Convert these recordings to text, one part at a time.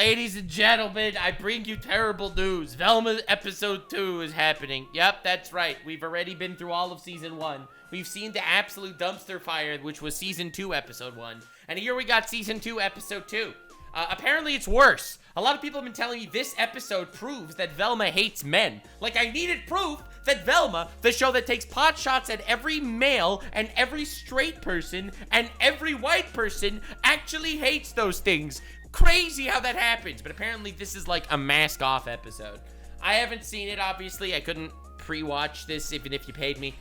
Ladies and gentlemen, I bring you terrible news. Velma episode 2 is happening. Yep, that's right. We've already been through all of season 1. We've seen the absolute dumpster fire, which was season 2, episode 1. And here we got season 2, episode 2. Apparently it's worse. A lot of people have been telling me this episode proves that Velma hates men. Like, I needed proof that Velma, the show that takes pot shots at every male and every straight person and every white person, actually hates those things. Crazy how that happens, but apparently this is like a mask off episode. I haven't seen it, obviously. I couldn't pre-watch this even if you paid me.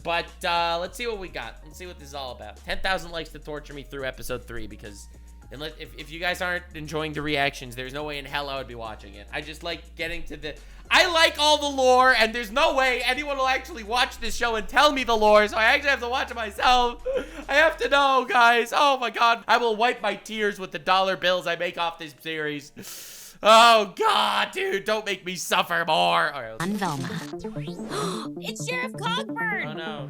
But let's see what we got. Let's see what this is all about. 10,000 likes to torture me through episode 3 because if you guys aren't enjoying the reactions, there's no way in hell I would be watching it. I just like getting to the... I like all the lore, and there's no way anyone will actually watch this show and tell me the lore, so I actually have to watch it myself. I have to know, guys. Oh my god. I will wipe my tears with the dollar bills I make off this series. Oh god, dude, don't make me suffer more. All right, I'm Velma. It's Sheriff Cogburn. Oh no.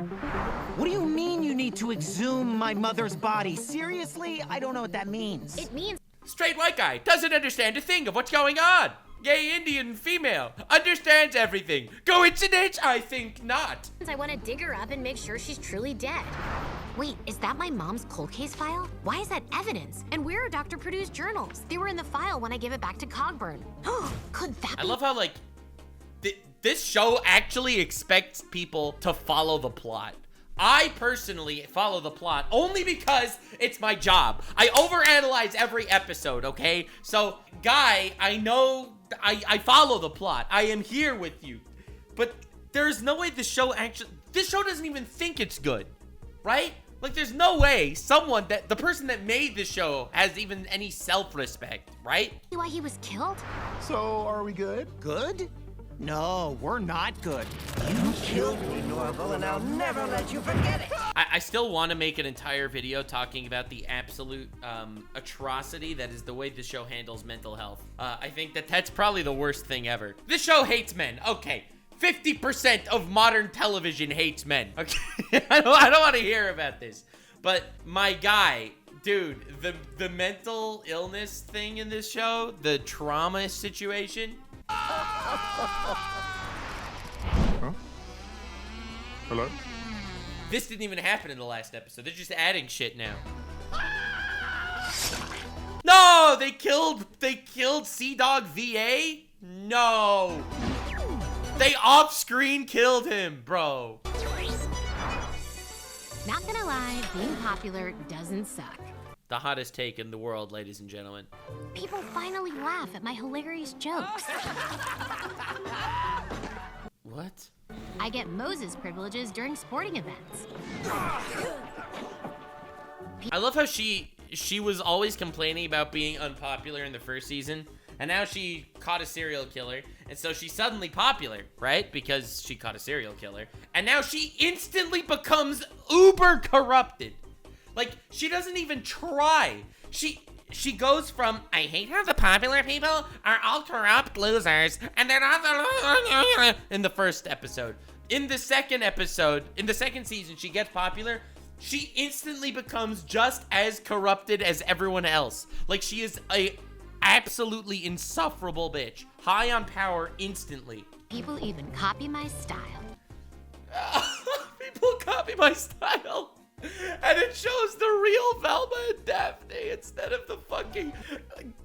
What do you mean you need to exhume my mother's body? Seriously? I don't know what that means. It means Straight white guy, doesn't understand a thing of what's going on. Gay Indian female, understands everything. Coincidence? I think not. I want to dig her up and make sure she's truly dead. Wait, is that my mom's cold case file? Why is that evidence? And where are doctor-produced journals? They were in the file when I gave it back to Cogburn. Could that be? I love how, like, this show actually expects people to follow the plot. I personally follow the plot only because it's my job. I overanalyze every episode, okay? So, Guy, I know I follow the plot. I am here with you. But there's no way this show doesn't even think it's good, right? Like, there's no way the person that made the show has even any self-respect, right? Why he was killed? So, are we good? Good? No, we're not good. You killed me, Norval, and I'll never let you forget it. I still want to make an entire video talking about the absolute atrocity that is the way the show handles mental health. I think that's probably the worst thing ever. This show hates men. Okay, 50% of modern television hates men. Okay, I don't want to hear about this. But my guy, dude, the mental illness thing in this show, the trauma situation. Huh? Hello? This didn't even happen in the last episode. They're just adding shit now. No, they killed Sea Dog VA? No. They off-screen killed him, bro. Not gonna lie, being popular doesn't suck. The hottest take in the world, ladies and gentlemen. People finally laugh at my hilarious jokes. What? I get Moses privileges during sporting events. I love how she was always complaining about being unpopular in the first season, and now she caught a serial killer, and so she's suddenly popular, right? Because she caught a serial killer, and now she instantly becomes uber corrupted. Like, she doesn't even try. She goes from, I hate how the popular people are all corrupt losers, and they're not the in the first episode. In the second season, she gets popular. She instantly becomes just as corrupted as everyone else. Like, she is a absolutely insufferable bitch. High on power instantly. People even copy my style. People copy my style. And it shows the real Velma and Daphne instead of the fucking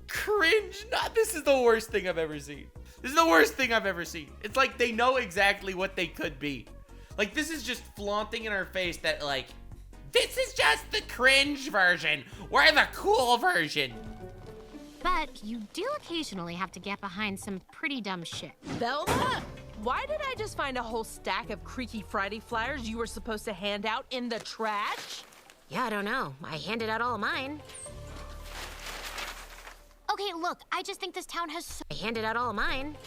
cringe. This is the worst thing I've ever seen. This is the worst thing I've ever seen. It's like they know exactly what they could be. Like, this is just flaunting in our face that, like, this is just the cringe version. We're the cool version. But you do occasionally have to get behind some pretty dumb shit. Velma? Why did I just find a whole stack of Creaky Friday flyers you were supposed to hand out in the trash? Yeah, I don't know. I handed out all of mine. Okay, look, I just think this town has I handed out all of mine.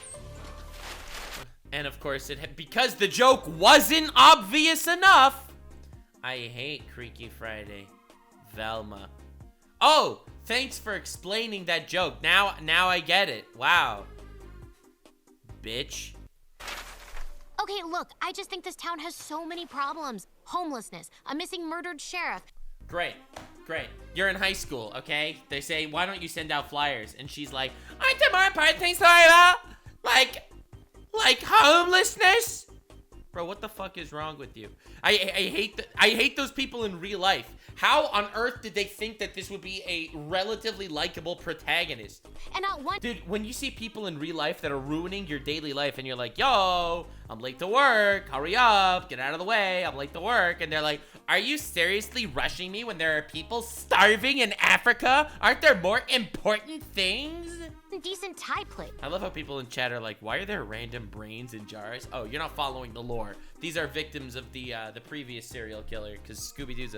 And of course, because the joke wasn't obvious enough. I hate Creaky Friday. Velma. Oh, thanks for explaining that joke. Now I get it. Wow. Bitch. Okay, look, I just think this town has so many problems. Homelessness, a missing murdered sheriff. Great. Great. You're in high school, okay? They say, why don't you send out flyers? And she's like, aren't there more important things to worry about? Like homelessness? Bro, what the fuck is wrong with you? I hate those people in real life. How on earth did they think that this would be a relatively likable protagonist? And not one. Dude, when you see people in real life that are ruining your daily life and you're like, yo, I'm late to work, hurry up, get out of the way, I'm late to work. And they're like, are you seriously rushing me when there are people starving in Africa? Aren't there more important things? Decent tie plate. I love how people in chat are like, why are there random brains in jars? Oh, you're not following the lore. These are victims of the previous serial killer, because Scooby-Doo's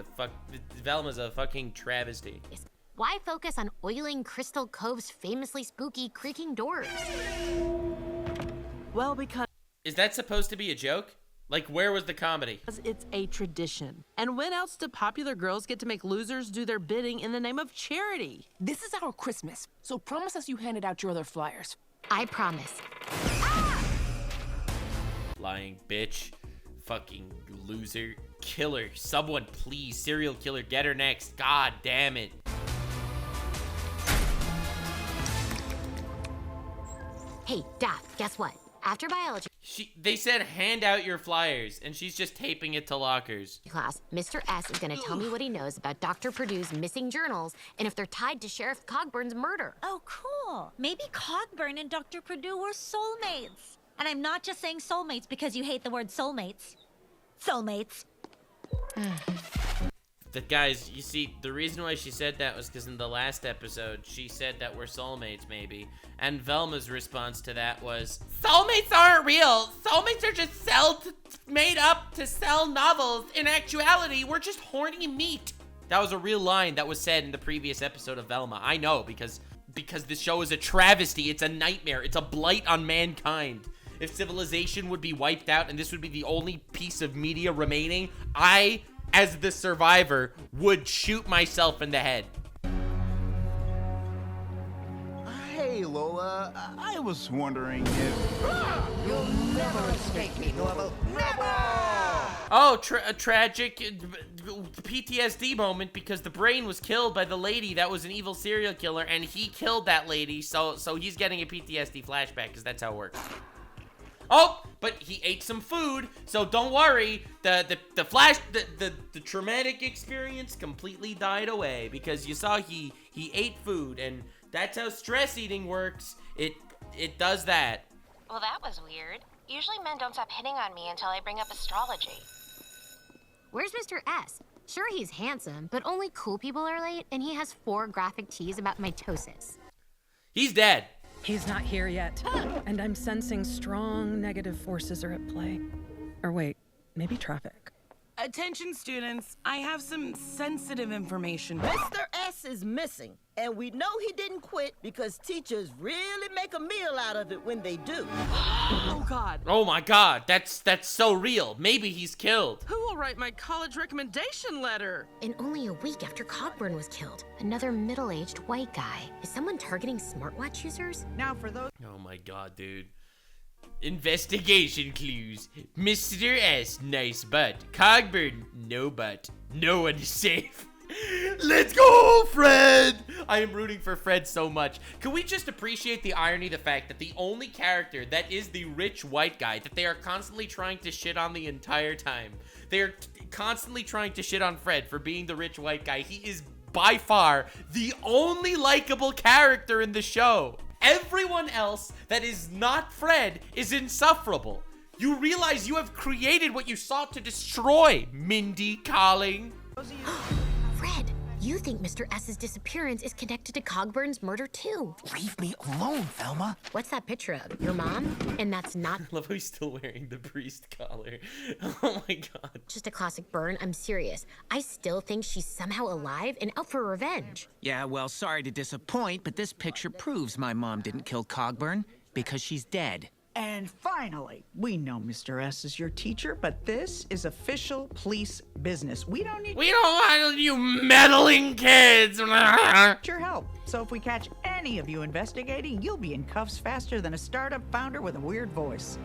Velma's a fucking travesty. Why focus on oiling Crystal Cove's famously spooky creaking doors? Well, because Is that supposed to be a joke? Like, where was the comedy? it's a tradition. And when else do popular girls get to make losers do their bidding in the name of charity? This is our Christmas, so promise us you handed out your other flyers. I promise. Lying bitch. Fucking loser. Killer. Someone please. Serial killer. Get her next. God damn it. Hey, Daff, guess what? After biology They said hand out your flyers, and she's just taping it to lockers. class, Mr. S is gonna tell me what he knows about Dr. Purdue's missing journals and if they're tied to Sheriff Cogburn's murder. Oh, cool. Maybe Cogburn and Dr. Purdue were soulmates. And I'm not just saying soulmates because you hate the word soulmates. Soulmates. That guys, you see, the reason why she said that was because in the last episode, she said that we're soulmates, maybe. And Velma's response to that was, soulmates aren't real. Soulmates are just made up to sell novels. In actuality, we're just horny meat. That was a real line that was said in the previous episode of Velma. I know, because this show is a travesty. It's a nightmare. It's a blight on mankind. If civilization would be wiped out and this would be the only piece of media remaining, I, as the survivor, would shoot myself in the head. Hey, Lola, I was wondering if... You'll never escape me, Norval. Never! Oh, a tragic PTSD moment because the brain was killed by the lady that was an evil serial killer, and he killed that lady, so he's getting a PTSD flashback because that's how it works. Oh, but he ate some food, so don't worry. The traumatic experience completely died away because you saw he ate food, and that's how stress eating works. It does that. Well, that was weird. Usually men don't stop hitting on me until I bring up astrology. Where's Mr. S? Sure, he's handsome, but only cool people are late, and he has 4 graphic tees about mitosis. He's dead. He's not here yet, and I'm sensing strong negative forces are at play. Or wait, maybe traffic. Attention, students. I have some sensitive information. Mr. S is missing, and we know he didn't quit because teachers really make a meal out of it when they do. Oh, God. Oh my God, that's so real. Maybe he's killed. Who will write my college recommendation letter? And only a week after Cogburn was killed, another middle-aged white guy. Is someone targeting smartwatch users? Now for those... Oh my God, dude. Investigation clues. Mr. S, nice butt. Cogburn, no butt. No one is safe. Let's go, Fred! I am rooting for Fred so much. Can we just appreciate the irony, the fact that the only character that is the rich white guy that they are constantly trying to shit on the entire time. They are constantly trying to shit on Fred for being the rich white guy. He is by far the only likable character in the show. Everyone else that is not Fred is insufferable. You realize you have created what you sought to destroy, Mindy Kaling. Fred, you think Mr. S's disappearance is connected to Cogburn's murder too. Leave me alone, Velma. What's that picture of? Your mom? And that's not I love how he's still wearing the priest collar. Oh my God. just a classic burn. I'm serious. I still think she's somehow alive and out for revenge. Yeah, well, sorry to disappoint, but this picture proves my mom didn't kill Cogburn because she's dead. And finally, we know Mr. S is your teacher, but this is official police business. We don't need want you meddling kids. your help. So if we catch any of you investigating, you'll be in cuffs faster than a startup founder with a weird voice.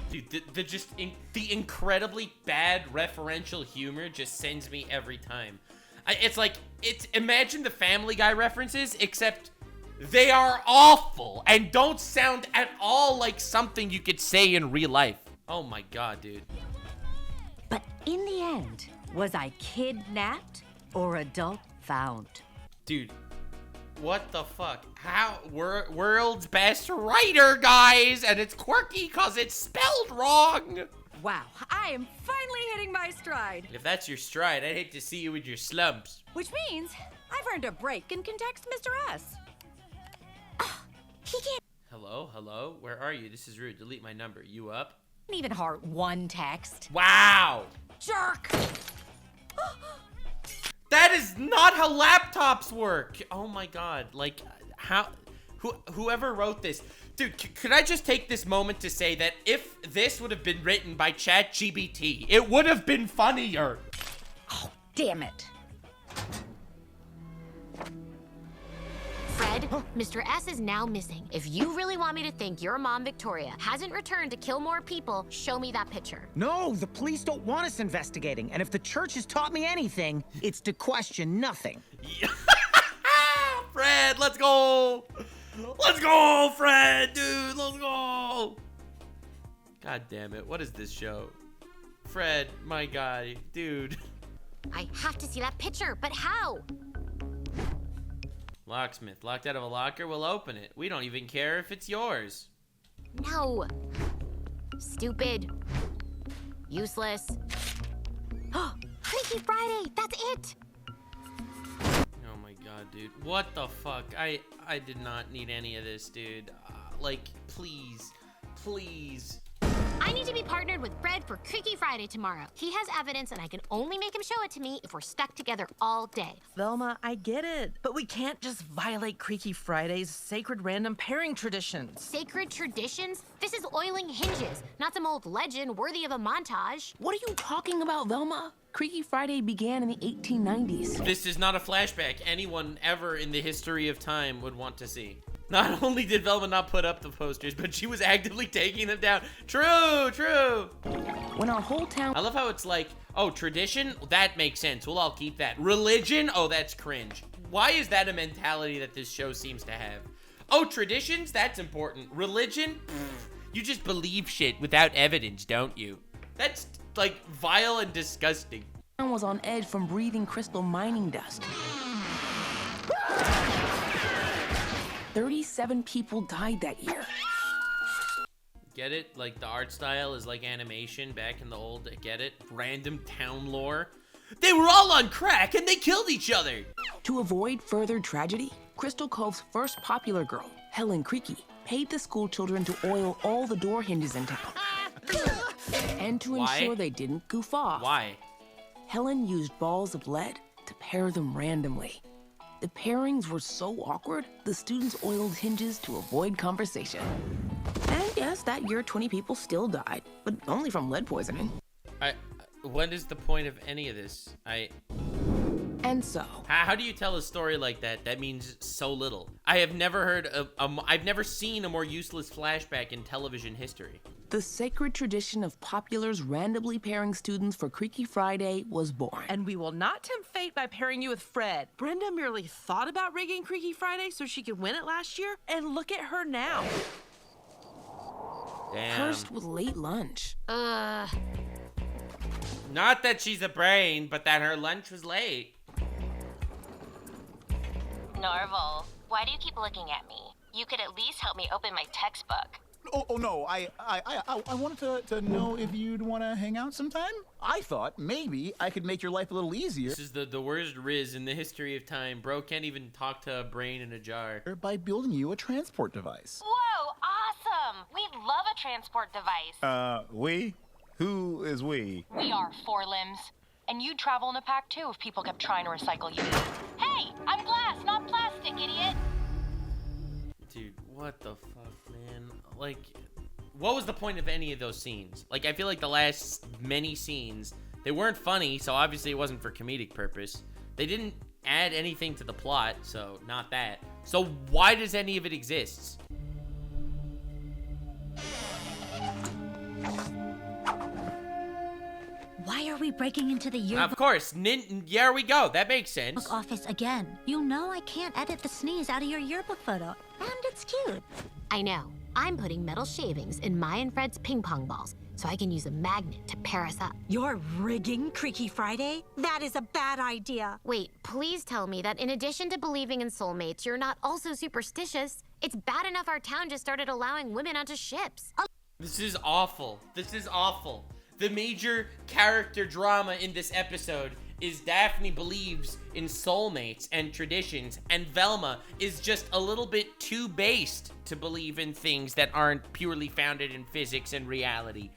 Dude, the incredibly bad referential humor just sends me every time. Imagine the Family Guy references, except they are awful and don't sound at all like something you could say in real life. Oh my god, dude. But in the end, was I kidnapped or adult found? Dude, what the fuck? How? World's best writer, guys, and it's quirky because it's spelled wrong. Wow, I am finally hitting my stride. If that's your stride, I'd hate to see you with your slumps. Which means I've earned a break and can text Mr. S. He can't Hello? Where are you? This is rude. Delete my number. You up? even heart one text. Wow! Jerk! That is not how laptops work! Oh my god. Like, how... Whoever wrote this... Dude, could I just take this moment to say that if this would have been written by ChatGPT, it would have been funnier. Oh, damn it. Fred, Mr. S is now missing. If you really want me to think your mom, Victoria, hasn't returned to kill more people, show me that picture. No, the police don't want us investigating. And if the church has taught me anything, it's to question nothing. Fred, let's go! Let's go, Fred, dude, let's go! God damn it, what is this show? Fred, my guy, dude. I have to see that picture, but how? Locksmith, locked out of a locker, we'll open it. We don't even care if it's yours. No. Stupid. Useless. Creaky Friday, that's it! Oh my god, dude. What the fuck? I did not need any of this, dude. Like, please. Please. I need to be partnered with Fred for Creaky Friday tomorrow. He has evidence and I can only make him show it to me if we're stuck together all day. Velma, I get it, but we can't just violate Creaky Friday's sacred random pairing traditions. Sacred traditions? This is oiling hinges, not some old legend worthy of a montage. What are you talking about, Velma? Creaky Friday began in the 1890s. This is not a flashback anyone ever in the history of time would want to see. Not only did Velma not put up the posters, but she was actively taking them down. True, true. When our whole town... I love how it's like, oh, tradition? That makes sense. We'll all keep that. Religion? Oh, that's cringe. Why is that a mentality that this show seems to have? Oh, traditions? That's important. Religion? Pfft, you just believe shit without evidence, don't you? That's, like, vile and disgusting. Town was on edge from breathing crystal mining dust. 37 people died that year. Get it? Like, the art style is like animation back in the old, get it? Random town lore. They were all on crack and they killed each other! To avoid further tragedy, Crystal Cove's first popular girl, Helen Creaky, paid the school children to oil all the door hinges in town. And to ensure they didn't goof off. Why? Helen used balls of lead to pair them randomly. The pairings were so awkward, the students oiled hinges to avoid conversation. And yes, that year 20 people still died, but only from lead poisoning. What is the point of any of this? And so... How do you tell a story like that? That means so little. I have never heard of, I've never seen a more useless flashback in television history. The sacred tradition of populars randomly pairing students for Creaky Friday was born. And we will not tempt fate by pairing you with Fred. Brenda merely thought about rigging Creaky Friday so she could win it last year, and look at her now. Damn. Cursed with late lunch. Not that she's a brain, but that her lunch was late. Norval, why do you keep looking at me? You could at least help me open my textbook. Oh no, I wanted to know if you'd want to hang out sometime. I thought maybe I could make your life a little easier. This is the worst Riz in the history of time. Bro can't even talk to a brain in a jar. By building you a transport device. Whoa, awesome! We'd love a transport device. We? Who is we? We are 4 limbs. And you'd travel in a pack too if people kept trying to recycle you. Hey, I'm glass, not plastic, idiot! Dude, what the fuck, man? Like, what was the point of any of those scenes? Like, I feel like the last many scenes, they weren't funny, so obviously it wasn't for comedic purpose. They didn't add anything to the plot, so not that. So why does any of it exist? Why Why are we breaking into the yearbook Of course, there we go. That makes sense. office again? You know I can't edit the sneeze out of your yearbook photo. And it's cute. I know. I'm putting metal shavings in my and Fred's ping pong balls so I can use a magnet to pair us up. You're rigging Creaky Friday? That is a bad idea. Wait, please tell me that in addition to believing in soulmates, you're not also superstitious. It's bad enough our town just started allowing women onto ships. This is awful. This is awful. The major character drama in this episode is Daphne believes in soulmates and traditions, and Velma is just a little bit too based to believe in things that aren't purely founded in physics and reality.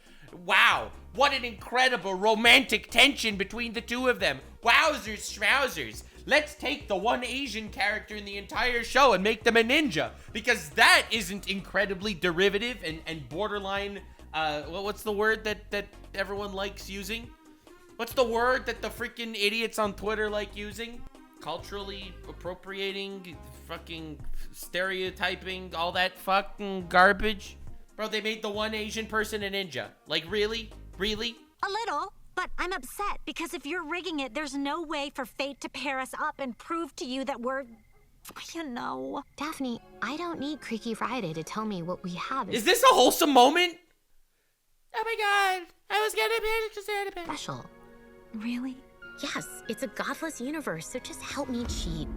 Wow, what an incredible romantic tension between the two of them. Wowzers schmauzers. Let's take the one Asian character in the entire show and make them a ninja, because that isn't incredibly derivative and borderline, what's the word that everyone likes using? What's the word that the freaking idiots on Twitter like using? Culturally appropriating, fucking stereotyping, all that fucking garbage? Bro, they made the one Asian person a ninja. Like, really? Really? A little, but I'm upset because if you're rigging it, there's no way for fate to pair us up and prove to you that we're, you know. Daphne, I don't need Creaky Friday to tell me what we have Is this a wholesome moment? Oh my god, I was gonna be special. Really? Yes, it's a godless universe, so just help me cheat.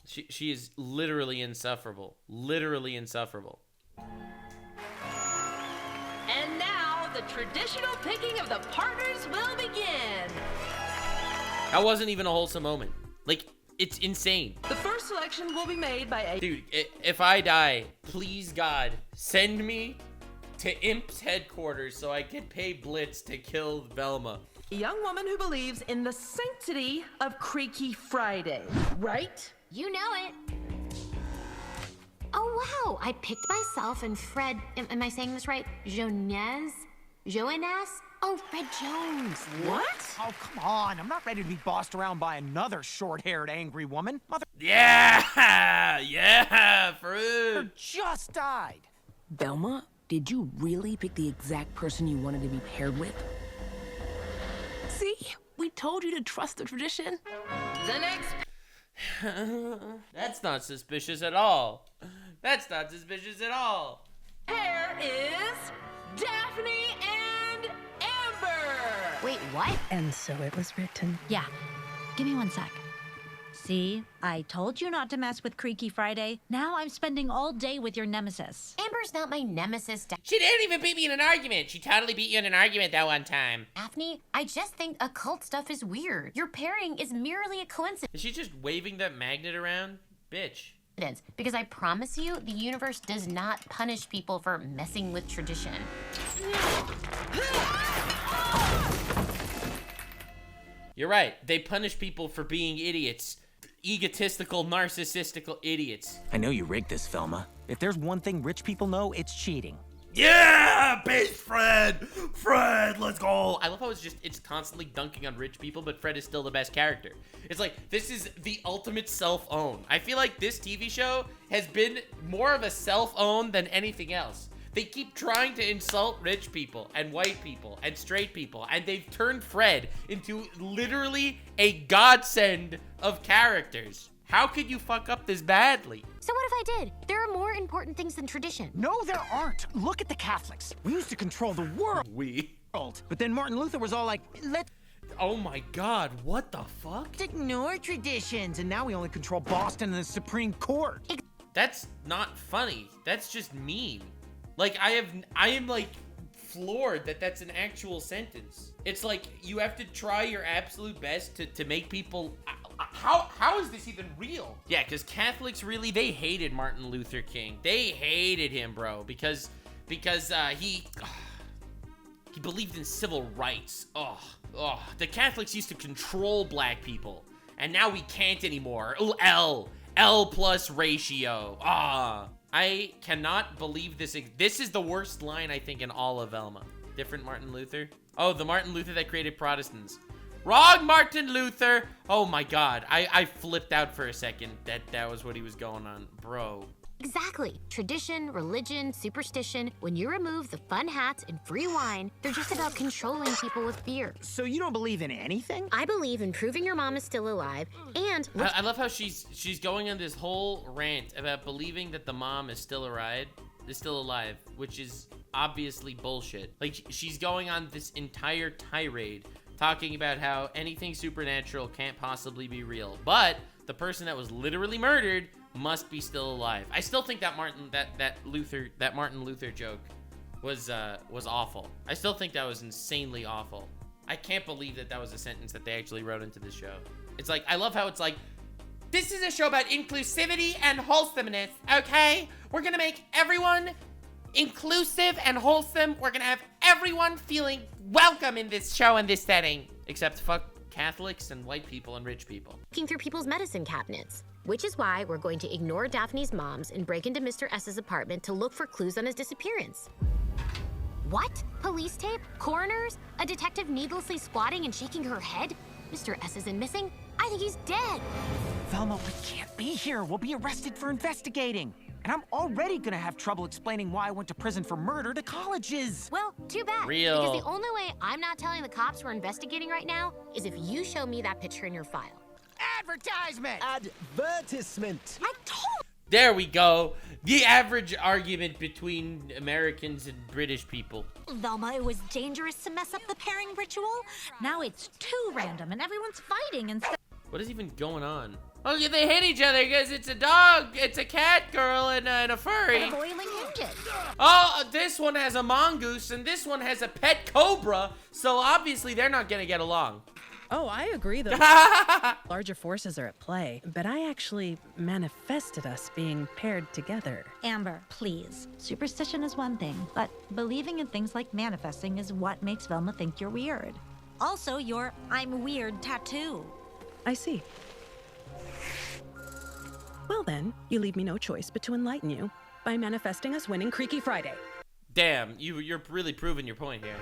She is literally insufferable. Literally insufferable. And now, the traditional picking of the partners will begin. That wasn't even a wholesome moment. Like, it's insane. The first selection will be made by a... Dude, if I die, please God, send me to Imp's headquarters so I can pay Blitz to kill Velma. A young woman who believes in the sanctity of Creaky Friday, right? You know it. Oh, wow. I picked myself and Fred, am I saying this right? Jones? Oh, Fred Jones. What? Oh, come on. I'm not ready to be bossed around by another short-haired angry woman. Yeah! Yeah, Fred. Just died. Velma, did you really pick the exact person you wanted to be paired with? See? We told you to trust the tradition. The next... That's not suspicious at all. That's not suspicious at all. pair is Daphne and Amber. Wait, what? And so it was written. Yeah. Give me 1 sec. See, I told you not to mess with Creaky Friday. Now I'm spending all day with your nemesis. Amber's not my nemesis, She didn't even beat me in an argument. She totally beat you in an argument that one time. Daphne, I just think occult stuff is weird. Your pairing is merely a coincidence. Is she just waving that magnet around? Bitch. Because I promise you, the universe does not punish people for messing with tradition. You're right. They punish people for being idiots. Egotistical, narcissistical idiots. I know you rigged this, Velma. If there's one thing rich people know, it's cheating. Yeah, base Fred! Fred, let's go! I love how it's constantly dunking on rich people, but Fred is still the best character. It's like, this is the ultimate self-own. I feel like this TV show has been more of a self-own than anything else. They keep trying to insult rich people and white people and straight people, and they've turned Fred into literally a godsend of characters. How could you fuck up this badly? So what if I did? There are more important things than tradition. No, there aren't. Look at the Catholics. We used to control the world. But then Martin Luther was all like, let's... Oh my God, what the fuck? ignore traditions. And now we only control Boston and the Supreme Court. That's not funny. That's just mean. Like, I am like floored that that's an actual sentence. It's like, you have to try your absolute best to make people... How is this even real? Yeah, because Catholics really, they hated Martin Luther King. They hated him, bro, because he believed in civil rights. The Catholics used to control black people, and now we can't anymore. L plus ratio. I cannot believe this. This is the worst line, I think, in all of Velma. Different Martin Luther? Oh, the Martin Luther that created Protestants. Wrong Martin Luther. Oh my God. I flipped out for a second that was what he was going on. Bro. Exactly. Tradition, religion, superstition. When you remove the fun hats and free wine, they're just about controlling people with fear. So you don't believe in anything? I believe in proving your mom is still alive, and I love how she's going on this whole rant about believing that the mom is still alive, which is obviously bullshit. Like, she's going on this entire tirade talking about how anything supernatural can't possibly be real, but the person that was literally murdered must be still alive. I still think that Martin Luther joke was awful. I still think that was insanely awful. I can't believe that was a sentence that they actually wrote into this show. It's like, I love how it's like, this is a show about inclusivity and wholesomeness, okay? We're gonna make everyone inclusive and wholesome. We're gonna have everyone feeling welcome in this show and this setting. Except fuck Catholics and white people and rich people. looking through people's medicine cabinets. Which is why we're going to ignore Daphne's moms and break into Mr. S's apartment to look for clues on his disappearance. What? Police tape? Coroners? A detective needlessly squatting and shaking her head? Mr. S isn't missing? I think he's dead. Velma, we can't be here. We'll be arrested for investigating. And I'm already gonna have trouble explaining why I went to prison for murder to colleges. Well, too bad. Real. Because the only way I'm not telling the cops we're investigating right now is if you show me that picture in your file. Advertisement! Advertisement. I told. There we go. The average argument between Americans and British people. Velma, it was dangerous to mess up the pairing ritual. Now it's too random and everyone's fighting instead. What is even going on? Oh, yeah, they hit each other because it's a dog, it's a cat girl, and a furry. Boiling hinges. Oh, this one has a mongoose, and this one has a pet cobra, so obviously they're not gonna get along. Oh, I agree, though. Larger forces are at play, but I actually manifested us being paired together. Amber, please. Superstition is one thing, but believing in things like manifesting is what makes Velma think you're weird. Also, your I'm weird tattoo. I see. Well then, you leave me no choice but to enlighten you by manifesting us winning Creaky Friday. Damn, you're really proving your point here.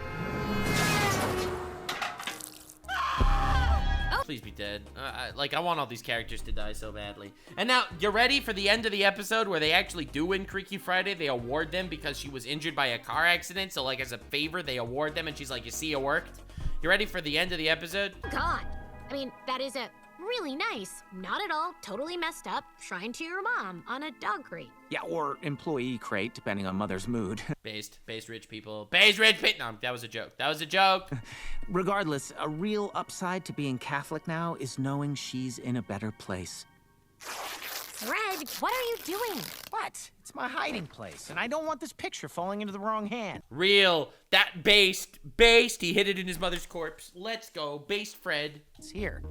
Please be dead. I want all these characters to die so badly. And now, you ready for the end of the episode where they actually do win Creaky Friday? They award them because she was injured by a car accident, so like as a favor, they award them, and she's like, you see, it worked? You ready for the end of the episode? God. I mean, that is a really nice, not at all, totally messed up shrine to your mom on a dog crate. Yeah, or employee crate, depending on mother's mood. Based rich people. Based rich people. No, that was a joke. That was a joke. Regardless, a real upside to being Catholic now is knowing she's in a better place. Fred, what are you doing? What? It's my hiding place, and I don't want this picture falling into the wrong hand. Real. That based. He hid it in his mother's corpse. Let's go. Based Fred. It's here.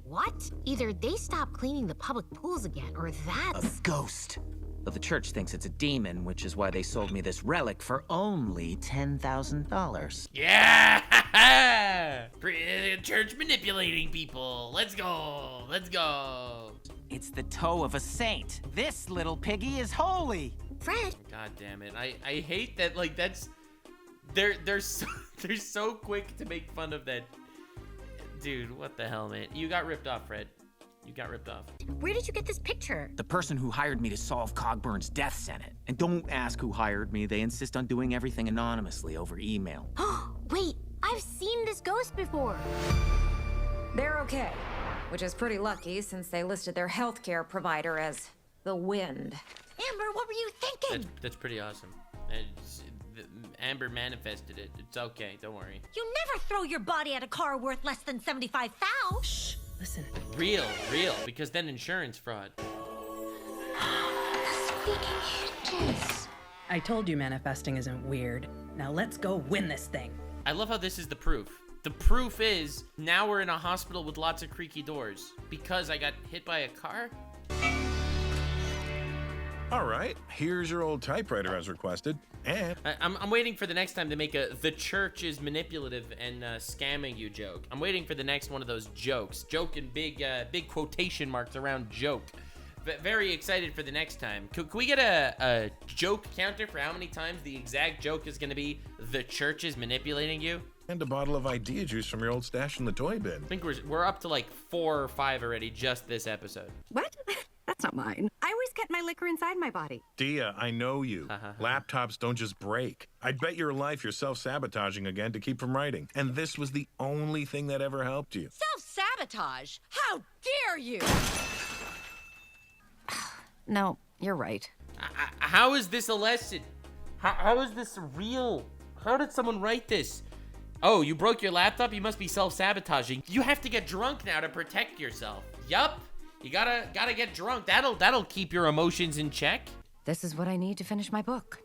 What? Either they stop cleaning the public pools again, or that's... A ghost. But the church thinks it's a demon, which is why they sold me this relic for only $10,000. Yeah! Church manipulating people. Let's go. Let's go. It's the toe of a saint. This little piggy is holy. Fred. God damn it. I hate that, like, that's... They're so quick to make fun of that. Dude, what the hell, man? You got ripped off, Fred. You got ripped off. Where did you get this picture? The person who hired me to solve Cogburn's death sent it. And don't ask who hired me. They insist on doing everything anonymously over email. Wait, I've seen this ghost before. They're okay, which is pretty lucky since they listed their healthcare provider as the Wind. Amber, what were you thinking? That's pretty awesome. Amber manifested it. It's okay, don't worry. You never throw your body at a car worth less than 75 thou. Shh, listen. Real, because then insurance fraud. I told you manifesting isn't weird. Now let's go win this thing. I love how this is the proof. The proof is, now we're in a hospital with lots of creaky doors. Because I got hit by a car? All right, here's your old typewriter as requested, and... I'm waiting for the next time to make a the church is manipulative and scamming you joke. I'm waiting for the next one of those jokes. Joke and big quotation marks around joke. Very excited for the next time. Can we get a joke counter for how many times the exact joke is going to be the church is manipulating you? And a bottle of idea juice from your old stash in the toy bin. I think we're up to like 4 or 5 already just this episode. What? That's not mine. I always kept my liquor inside my body. Dia, I know you. Laptops don't just break. I'd bet your life you're self-sabotaging again to keep from writing. And this was the only thing that ever helped you. Self-sabotage? How dare you? No, you're right. How is this a lesson? How is this real? How did someone write this? Oh, you broke your laptop? You must be self-sabotaging. You have to get drunk now to protect yourself. Yup. You gotta get drunk. That'll keep your emotions in check. This is what I need to finish my book.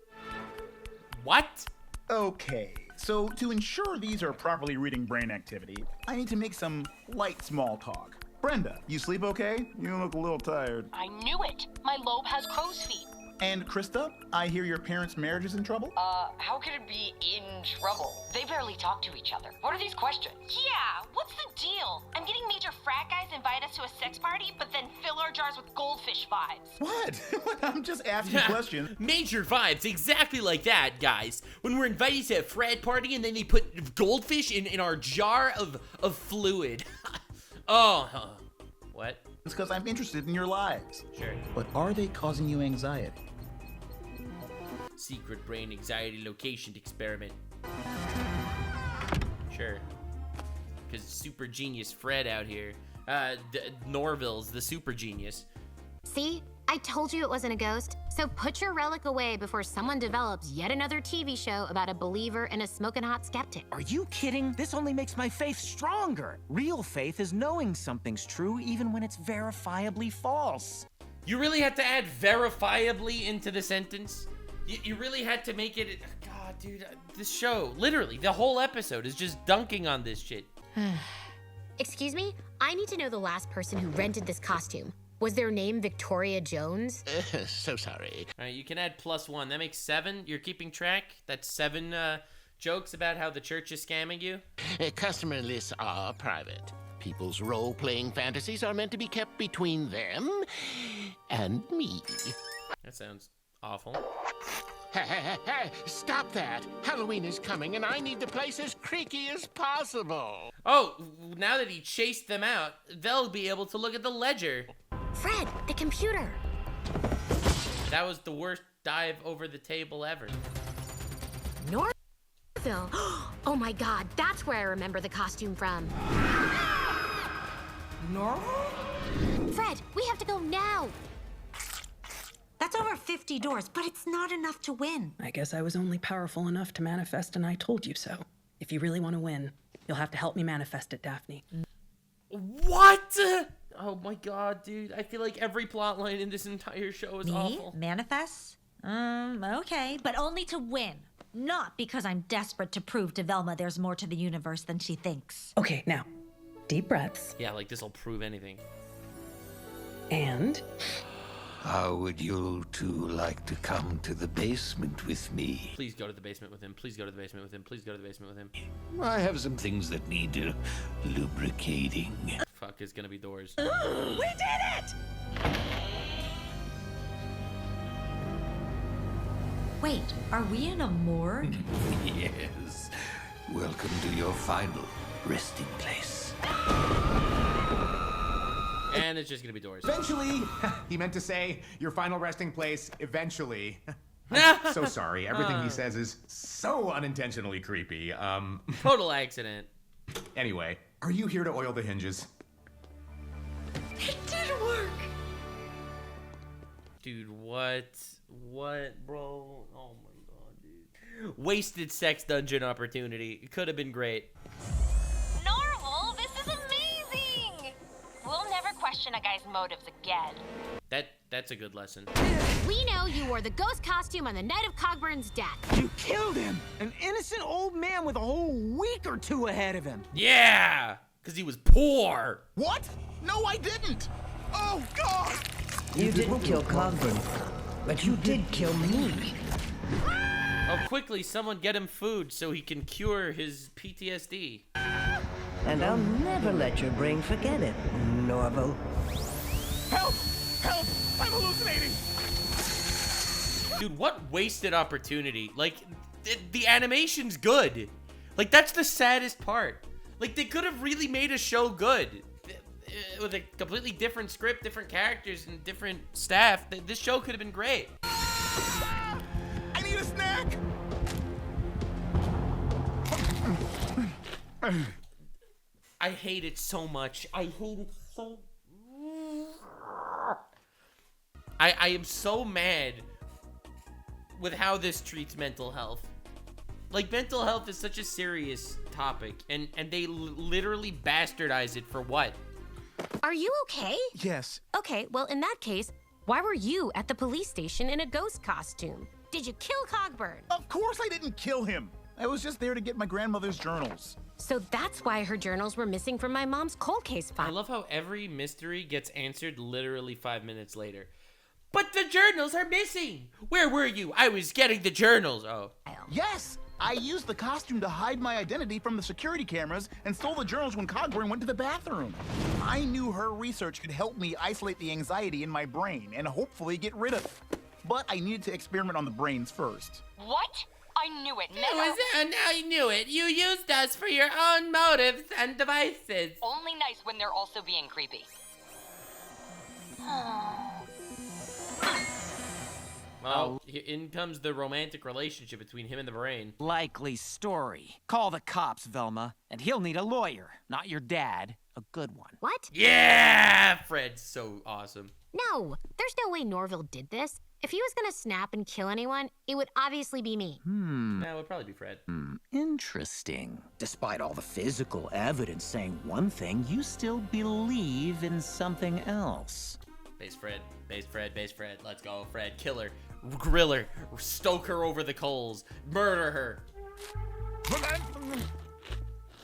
What? Okay, so to ensure these are properly reading brain activity, I need to make some light small talk. Brenda, you sleep okay? You look a little tired. I knew it. My lobe has crow's feet. And Krista, I hear your parents' marriage is in trouble? How could it be in trouble? They barely talk to each other. What are these questions? Yeah, what's the deal? I'm getting major frat guys invite us to a sex party, but then fill our jars with goldfish vibes. What? I'm just asking questions. Major vibes, exactly like that, guys. When we're invited to a frat party and then they put goldfish in our jar of fluid. Oh, what? It's because I'm interested in your lives. Sure. But are they causing you anxiety? Secret brain anxiety location experiment. Sure. Because super genius Fred out here. Norville's the super genius. See? I told you it wasn't a ghost. So put your relic away before someone develops yet another TV show about a believer and a smoking hot skeptic. Are you kidding? This only makes my faith stronger. Real faith is knowing something's true even when it's verifiably false. You really had to add verifiably into the sentence? You really had to make it... God, dude, this show, literally, the whole episode is just dunking on this shit. Excuse me? I need to know the last person who rented this costume. Was their name Victoria Jones? So sorry. All right, you can add +1. That makes 7. You're keeping track? That's 7 jokes about how the church is scamming you? Customer lists are private. People's role-playing fantasies are meant to be kept between them and me. That sounds awful. Hey, stop that. Halloween is coming and I need the place as creaky as possible. Oh, now that he chased them out, they'll be able to look at the ledger. Fred, the computer. That was the worst dive over the table ever. Norville. Oh my god, that's where I remember the costume from. Normal? Fred, we have to go now. That's over 50 doors, but it's not enough to win. I guess I was only powerful enough to manifest, and I told you so. If you really want to win, you'll have to help me manifest it, Daphne. What? Oh my god, dude. I feel like every plot line in this entire show is awful. Manifest? Okay, but only to win. Not because I'm desperate to prove to Velma there's more to the universe than she thinks. Okay, now, deep breaths. Yeah, like this'll prove anything. And... How would you two like to come to the basement with me? Please go to the basement with him. Please go to the basement with him. Please go to the basement with him. I have some things that need lubricating. Fuck, it's gonna be doors. We did it! Wait, are we in a morgue? Yes. Welcome to your final resting place. And it's just gonna be doors. Eventually, he meant to say your final resting place, eventually. So sorry, everything he says is so unintentionally creepy. Total accident. Anyway, are you here to oil the hinges? It did work! Dude, what? What, bro? Oh my god, dude. Wasted sex dungeon opportunity. It could have been great. Norval, this is amazing! We'll never question a guy's motives again. That's a good lesson. We know you wore the ghost costume on the night of Cogburn's death. You killed him! An innocent old man with a whole week or two ahead of him. Yeah! Because he was poor. What? No, I didn't! Oh, God! You didn't kill Cogburn, but you did kill me. Oh, quickly, someone get him food so he can cure his PTSD. And I'll never let your brain forget it, Norval. Help! Help! I'm hallucinating! Dude, what wasted opportunity. Like, the animation's good. Like, that's the saddest part. Like, they could have really made a show good. With a completely different script, different characters, and different staff. This show could have been great. I need a snack! I hate it so much. I hate it so... I am so mad with how this treats mental health. Like, mental health is such a serious topic, and they literally bastardize it for what? Are you okay? Yes. Okay, well, in that case, why were you at the police station in a ghost costume? Did you kill Cogburn? Of course I didn't kill him. I was just there to get my grandmother's journals. So that's why her journals were missing from my mom's cold case file. I love how every mystery gets answered literally 5 minutes later. But the journals are missing! Where were you? I was getting the journals. Oh. Yes! I used the costume to hide my identity from the security cameras and stole the journals when Cogburn went to the bathroom. I knew her research could help me isolate the anxiety in my brain and hopefully get rid of it. But I needed to experiment on the brains first. What? I knew it. Now I knew it. You used us for your own motives and devices. Only nice when they're also being creepy. Well, in comes the romantic relationship between him and the brain. Likely story. Call the cops, Velma, and he'll need a lawyer, not your dad. A good one. What? Yeah! Fred's so awesome. No, there's no way Norville did this. If he was gonna snap and kill anyone, it would obviously be me. No, it would probably be Fred. Interesting. Despite all the physical evidence saying one thing, you still believe in something else. Base Fred, base Fred, base Fred. Let's go, Fred. Kill her, grill her, stoke her over the coals, murder her.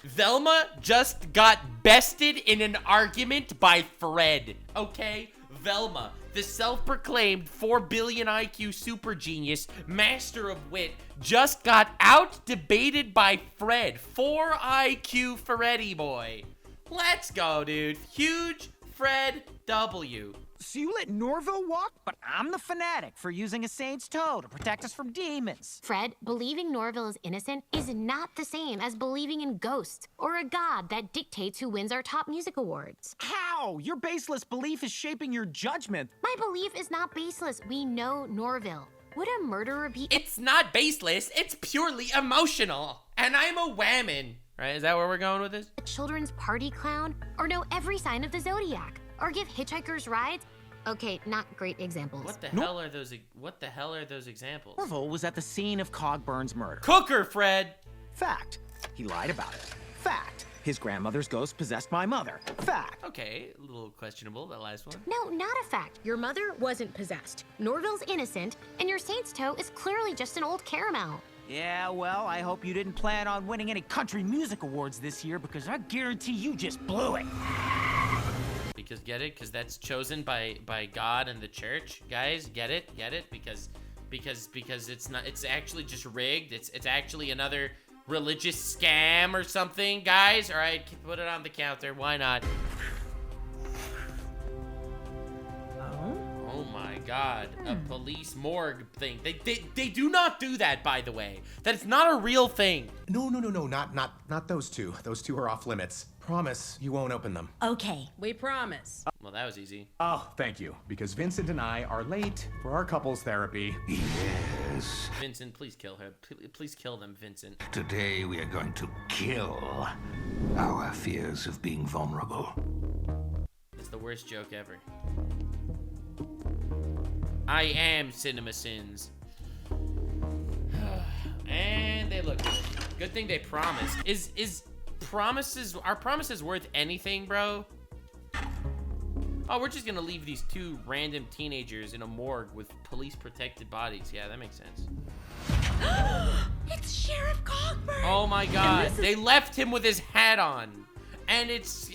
Velma just got bested in an argument by Fred, okay? Velma, the self-proclaimed 4 billion IQ super genius, master of wit, just got out-debated by Fred. 4 IQ Freddy boy. Let's go, dude. Huge Fred W. So you let Norville walk, but I'm the fanatic for using a saint's toe to protect us from demons. Fred, believing Norville is innocent is not the same as believing in ghosts or a god that dictates who wins our top music awards. How? Your baseless belief is shaping your judgment. My belief is not baseless. We know Norville. Would a murderer be... It's not baseless. It's purely emotional. And I'm a whammon. Right? Is that where we're going with this? A children's party clown? Or know every sign of the zodiac? Or give hitchhikers rides? Okay, not great examples. What the hell are those? What the hell are those examples? Norville was at the scene of Cogburn's murder. Cooker, Fred. Fact. He lied about it. Fact. His grandmother's ghost possessed my mother. Fact. Okay, a little questionable, that last one. No, not a fact. Your mother wasn't possessed. Norville's innocent, and your saint's toe is clearly just an old caramel. Yeah, well, I hope you didn't plan on winning any country music awards this year, because I guarantee you just blew it. Because get it? Because that's chosen by God and the church. Guys, get it? Get it? Because it's not, it's actually just rigged. It's actually another religious scam or something, guys. All right, put it on the counter. Why not? Oh my God, a police morgue thing. They do not do that, by the way. That is not a real thing. No, not those two. Those two are off limits. Promise you won't open them. Okay, we promise. Well, that was easy. Oh, thank you. Because Vincent and I are late for our couples therapy. Yes. Vincent, please kill her. Please kill them, Vincent. Today we are going to kill our fears of being vulnerable. It's the worst joke ever. I am CinemaSins. And they look good. Good thing they promised. Are promises worth anything, bro? Oh, we're just gonna leave these 2 random teenagers in a morgue with police protected bodies. Yeah, that makes sense. It's Sheriff Cogburn! Oh my God, they left him with his hat on. And it's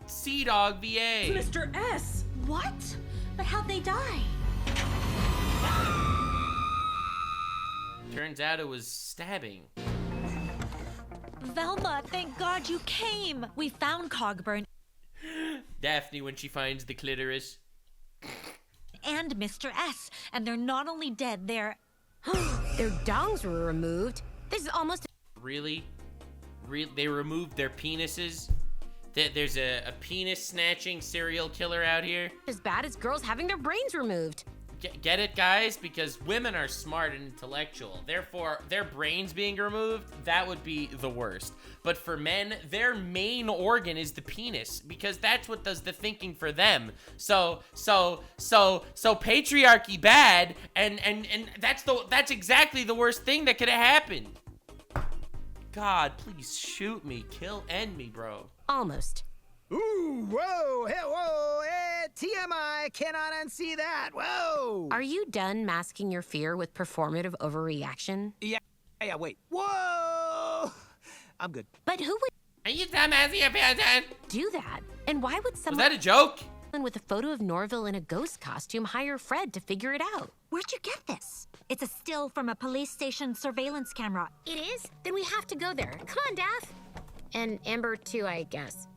Sea Dog VA. Mr. S! What? But how'd they die? Turns out it was stabbing. Velma, thank God you came! We found Cogburn. Daphne when she finds the clitoris. And Mr. S. And they're not only dead, they're... Their dongs were removed. This is almost... Really? they removed their penises. There's a penis snatching serial killer out here. As bad as girls having their brains removed. Get it, guys? Because women are smart and intellectual. Therefore, their brains being removed, that would be the worst. But for men, their main organ is the penis, because that's what does the thinking for them. So patriarchy bad, and that's exactly the worst thing that could have happened. God, please shoot me, end me, bro. Almost. Ooh, whoa, hey, whoa, TMI, cannot unsee that, whoa! Are you done masking your fear with performative overreaction? Yeah, wait. Whoa! I'm good. But who would... Are you done masking your fear, Dan? ...do that? And why would someone... Was that a joke? ...with a photo of Norville in a ghost costume hire Fred to figure it out? Where'd you get this? It's a still from a police station surveillance camera. It is? Then we have to go there. Come on, Daff. And Amber, too, I guess.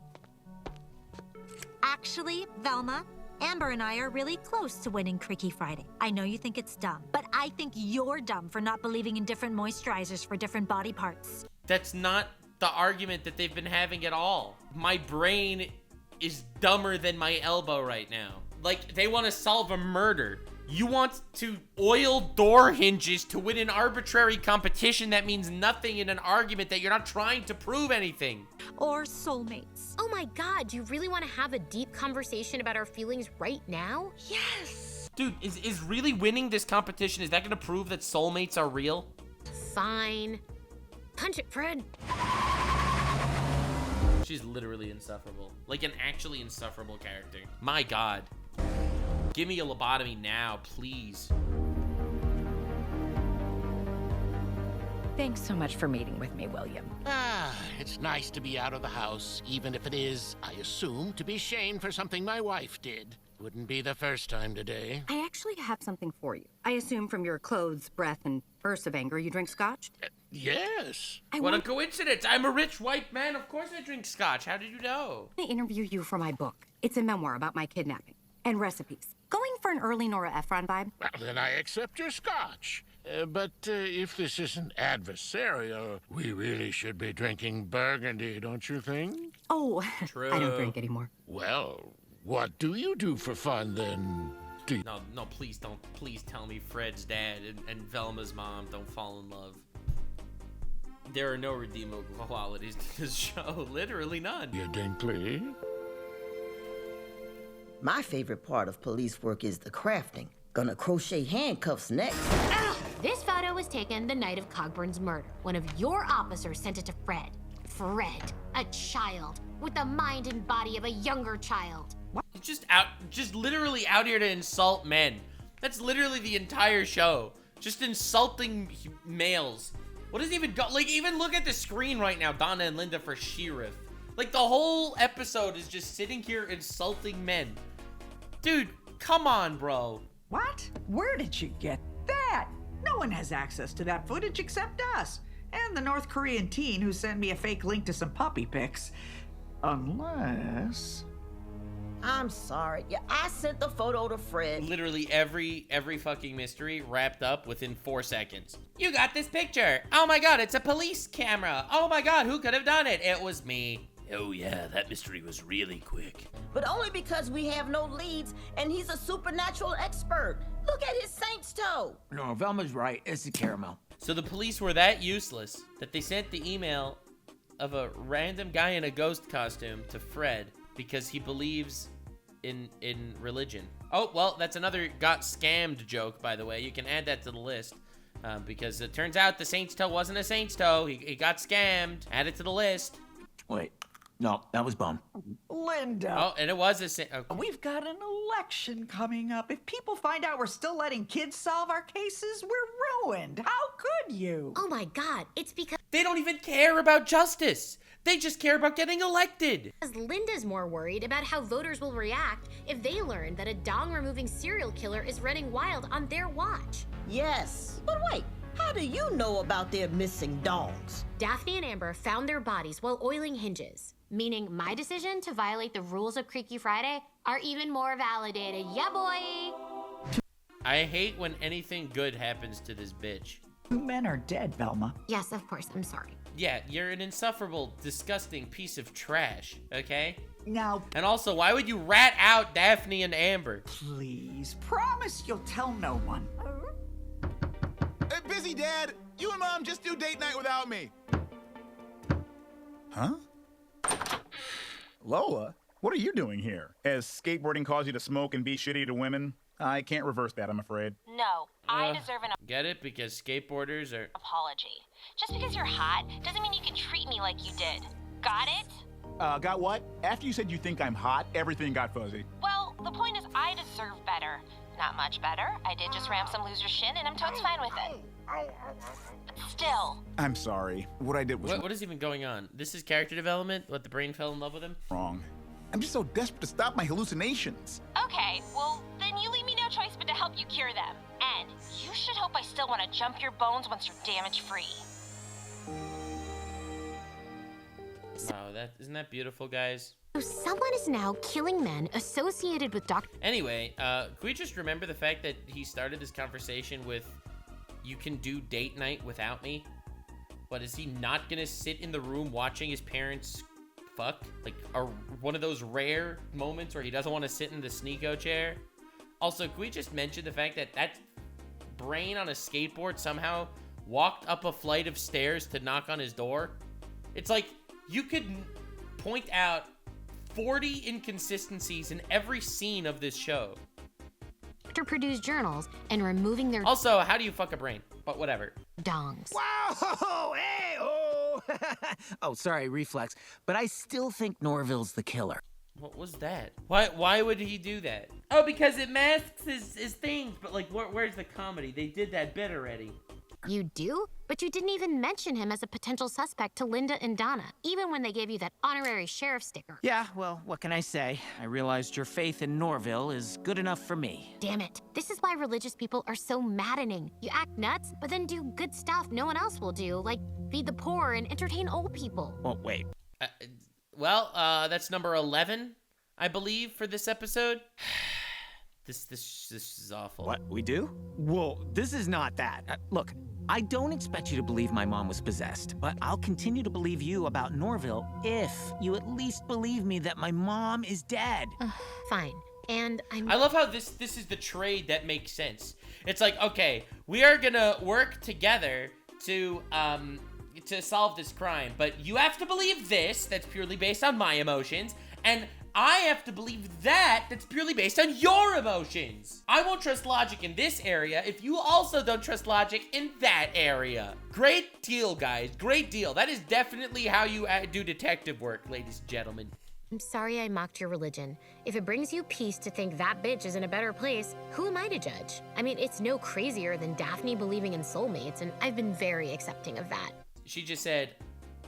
Actually, Velma, Amber and I are really close to winning Creaky Friday. I know you think it's dumb, but I think you're dumb for not believing in different moisturizers for different body parts. That's not the argument that they've been having at all. My brain is dumber than my elbow right now. Like, they want to solve a murder. You want to oil door hinges to win an arbitrary competition that means nothing in an argument that you're not trying to prove anything. Or soulmates. Oh my God, do you really want to have a deep conversation about our feelings right now? Yes! Dude, is really winning this competition, is that going to prove that soulmates are real? Fine. Punch it, Fred. She's literally insufferable. Like an actually insufferable character. My God. Give me a lobotomy now, please. Thanks so much for meeting with me, William. It's nice to be out of the house, even if it is, I assume, to be shamed for something my wife did. Wouldn't be the first time today. I actually have something for you. I assume from your clothes, breath, and bursts of anger you drink scotch? Yes. What a coincidence. I'm a rich white man. Of course I drink scotch. How did you know? I interview you for my book. It's a memoir about my kidnapping. And recipes. Going for an early Nora Ephron vibe? Well, then I accept your scotch. But if this isn't adversarial, we really should be drinking Burgundy, don't you think? Oh, True. I don't drink anymore. Well, what do you do for fun, then? No, please don't. Please tell me Fred's dad and Velma's mom don't fall in love. There are no redeemable qualities to this show. Literally none. You Dinkley? My favorite part of police work is the crafting. Gonna crochet handcuffs next. This photo was taken the night of Cogburn's murder. One of your officers sent it to Fred. Fred, a child, with the mind and body of a younger child. Just literally out here to insult men. That's literally the entire show. Just insulting males. What does even go? Like, even look at the screen right now, Donna and Linda for Sheriff. Like, the whole episode is just sitting here insulting men. Dude, come on, bro. What? Where did you get that? No one has access to that footage except us. And the North Korean teen who sent me a fake link to some puppy pics. Unless... I'm sorry. Yeah, I sent the photo to Fred. Literally every fucking mystery wrapped up within 4 seconds. You got this picture. Oh my God, it's a police camera. Oh my God, who could have done it? It was me. Oh yeah, that mystery was really quick. But only because we have no leads and he's a supernatural expert. Look at his saint's toe. No, Velma's right. It's the caramel. So the police were that useless that they sent the email of a random guy in a ghost costume to Fred because he believes in religion. Oh, well, that's another got scammed joke, by the way. You can add that to the list because it turns out the saint's toe wasn't a saint's toe. He got scammed. Add it to the list. Wait. No, that was Bum. Linda. Oh, and it was a saint. Okay. We've got an election coming up. If people find out we're still letting kids solve our cases, we're ruined. How could you? Oh my God, it's because... They don't even care about justice. They just care about getting elected. Because Linda's more worried about how voters will react if they learn that a dong-removing serial killer is running wild on their watch. Yes, but wait. How do you know about their missing dongs? Daphne and Amber found their bodies while oiling hinges, meaning my decision to violate the rules of Creaky Friday are even more validated. Yeah, boy! I hate when anything good happens to this bitch. 2 men are dead, Velma. Yes, of course. I'm sorry. Yeah, you're an insufferable, disgusting piece of trash, okay? Now... And also, why would you rat out Daphne and Amber? Please, promise you'll tell no one. Busy, Dad. You and Mom just do date night without me. Huh? Lola, what are you doing here? Has skateboarding caused you to smoke and be shitty to women? I can't reverse that, I'm afraid. No, I deserve an Get it? Because skateboarders are... apology. Just because you're hot doesn't mean you can treat me like you did. Got it? Got what? After you said you think I'm hot, everything got fuzzy. Well, the point is I deserve better. Not much better. I did just ram some loser's shin, and I'm totes fine with it. But still. I'm sorry. What I did was What is even going on? This is character development? What, the brain fell in love with him? wrong. I'm just so desperate to stop my hallucinations. Okay, well, then you leave me no choice but to help you cure them. And you should hope I still want to jump your bones once you're damage-free. Wow, isn't that beautiful, guys? So someone is now killing men associated with Dr. Anyway, can we just remember the fact that he started this conversation with, you can do date night without me? But is he not gonna sit in the room watching his parents fuck? Like, one of those rare moments where he doesn't want to sit in the sneako chair? Also, can we just mention the fact that that brain on a skateboard somehow walked up a flight of stairs to knock on his door? It's like, you could point out 40 inconsistencies in every scene of this show. Produced journals and removing their Also, how do you fuck a brain? But whatever. dongs. Wow! Hey! Oh! Oh, sorry, reflex. But I still think Norville's the killer. What was that? Why would he do that? Oh, because it masks his things. But like, where's the comedy? They did that bit already. You do? But you didn't even mention him as a potential suspect to Linda and Donna, even when they gave you that honorary sheriff sticker. Yeah, well, what can I say? I realized your faith in Norville is good enough for me. Damn it. This is why religious people are so maddening. You act nuts, but then do good stuff no one else will do, like feed the poor and entertain old people. Well, wait. That's number 11, I believe, for this episode. This is awful. What, we do? Whoa, this is not that. Look, I don't expect you to believe my mom was possessed, but I'll continue to believe you about Norville if you at least believe me that my mom is dead. Fine. And I love how this is the trade that makes sense. It's like, okay, we are gonna work together to solve this crime, but you have to believe this, that's purely based on my emotions, and I have to believe that's purely based on your emotions. I won't trust logic in this area if you also don't trust logic in that area. Great deal, guys. Great deal. That is definitely how you do detective work, ladies and gentlemen. I'm sorry I mocked your religion. If it brings you peace to think that bitch is in a better place, who am I to judge? I mean, it's no crazier than Daphne believing in soulmates, and I've been very accepting of that. She just said,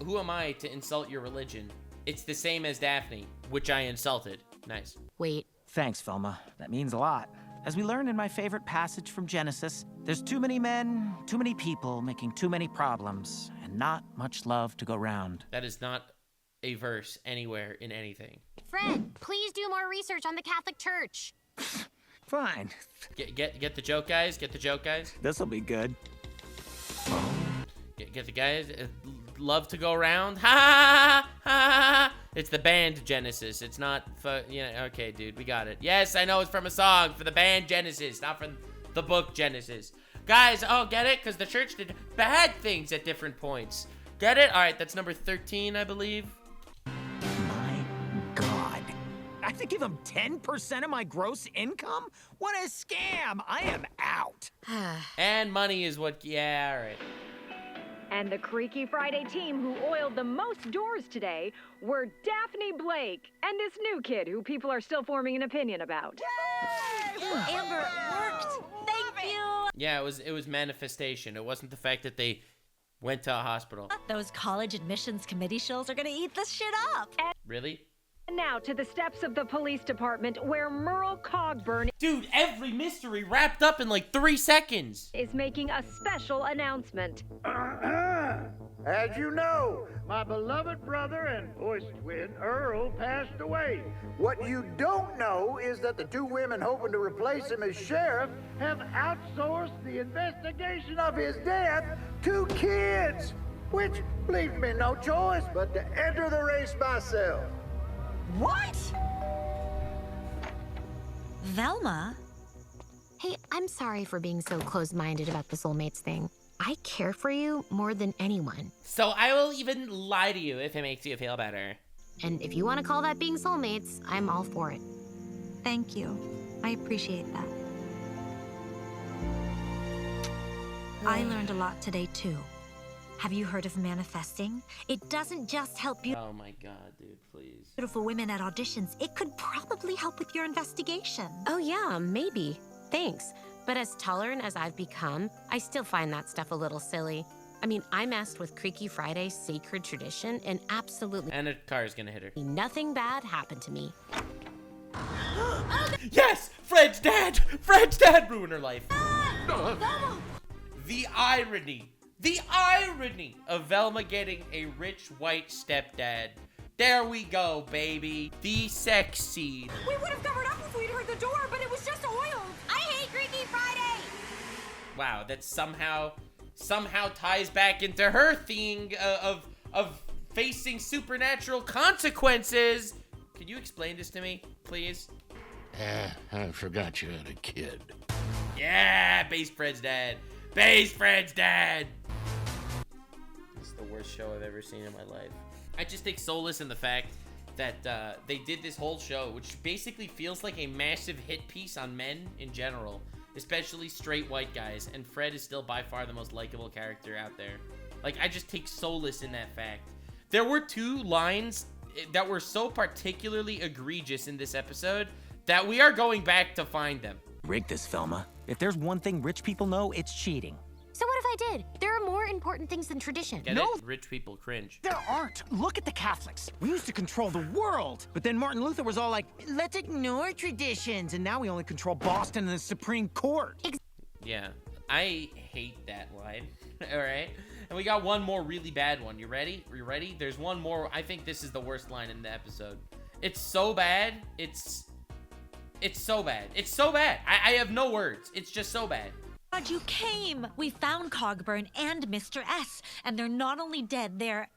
who am I to insult your religion? It's the same as Daphne, which I insulted. Nice. Wait. Thanks, Velma. That means a lot. As we learn in my favorite passage from Genesis, there's too many men, too many people making too many problems, and not much love to go round. That is not a verse anywhere in anything. Fred, please do more research on the Catholic Church. Fine. Get the joke, guys. Get the joke, guys. This'll be good. Get the guys. Love to go around. Ha ha ha ha. It's the band Genesis. It's not. Okay, dude, we got it. Yes, I know it's from a song for the band Genesis, not from the book Genesis. Guys, get it? Because the church did bad things at different points. Get it? All right, that's number 13, I believe. My God. I have to give him 10% of my gross income? What a scam! I am out. And money is what. Yeah, all right. And the Creaky Friday team who oiled the most doors today were Daphne Blake and this new kid who people are still forming an opinion about. Amber, it worked. Thank you. Yeah, it was manifestation. It wasn't the fact that they went to a hospital. Those college admissions committee shills are gonna eat this shit up. Really? And now to the steps of the police department where Merle Cogburn... Dude, every mystery wrapped up in like 3 seconds. ...is making a special announcement. As you know, my beloved brother and voice twin, Earl, passed away. What you don't know is that the two women hoping to replace him as sheriff have outsourced the investigation of his death to kids. which leaves me no choice but to enter the race myself. What? Velma? Hey, I'm sorry for being so closed-minded about the soulmates thing. I care for you more than anyone. So I will even lie to you if it makes you feel better. And if you want to call that being soulmates, I'm all for it. Thank you. I appreciate that. I learned a lot today, too. Have you heard of manifesting? It doesn't just help Oh my god, dude, please. beautiful women at auditions. It could probably help with your investigation. Oh yeah, maybe. Thanks. But as tolerant as I've become, I still find that stuff a little silly. I mean, I messed with Creaky Friday's sacred tradition and absolutely... And a car is gonna hit her. Nothing bad happened to me. Yes! Fred's dad! Fred's dad ruined her life. The irony of Velma getting a rich white stepdad. There we go, baby. The sex seed. We would have covered up if we'd heard the door, but it was just oiled. I hate Creaky Friday. Wow, that somehow ties back into her thing of facing supernatural consequences. Can you explain this to me, please? I forgot you had a kid. Yeah, Base Fred's dad. Base Fred's dad. This is the worst show I've ever seen in my life. I just take solace in the fact that they did this whole show, which basically feels like a massive hit piece on men in general, especially straight white guys, and Fred is still by far the most likable character out there. Like, I just take solace in that fact. There were 2 lines that were so particularly egregious in this episode that we are going back to find them. Rig this, Velma. If there's one thing rich people know, it's cheating. So what if I did? There are more important things than tradition. Get it? Rich people cringe. There aren't. Look at the Catholics. We used to control the world. But then Martin Luther was all like, let's ignore traditions. And now we only control Boston and the Supreme Court. Yeah, I hate that line. All right. And we got one more really bad one. You ready? Are you ready? There's one more. I think this is the worst line in the episode. It's so bad. It's so bad. It's so bad. I have no words. It's just so bad. God, you came! We found Cogburn and Mr. S, and they're not only dead, they're...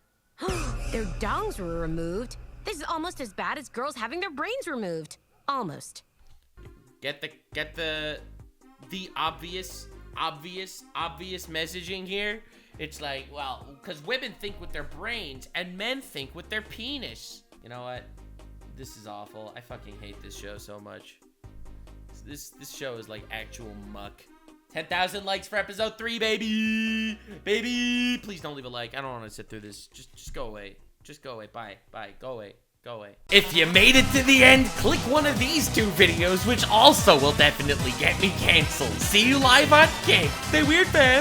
Their dongs were removed. This is almost as bad as girls having their brains removed. Almost. Get the obvious messaging here. It's like, well, because women think with their brains and men think with their penis. You know what? This is awful. I fucking hate this show so much. This show is like actual muck. 10,000 likes for episode 3, baby! Baby! Please don't leave a like. I don't want to sit through this. Just go away. Just go away. Bye. Bye. Go away. Go away. If you made it to the end, click one of these 2 videos, which also will definitely get me canceled. See you live on Kick. Stay weird, fam.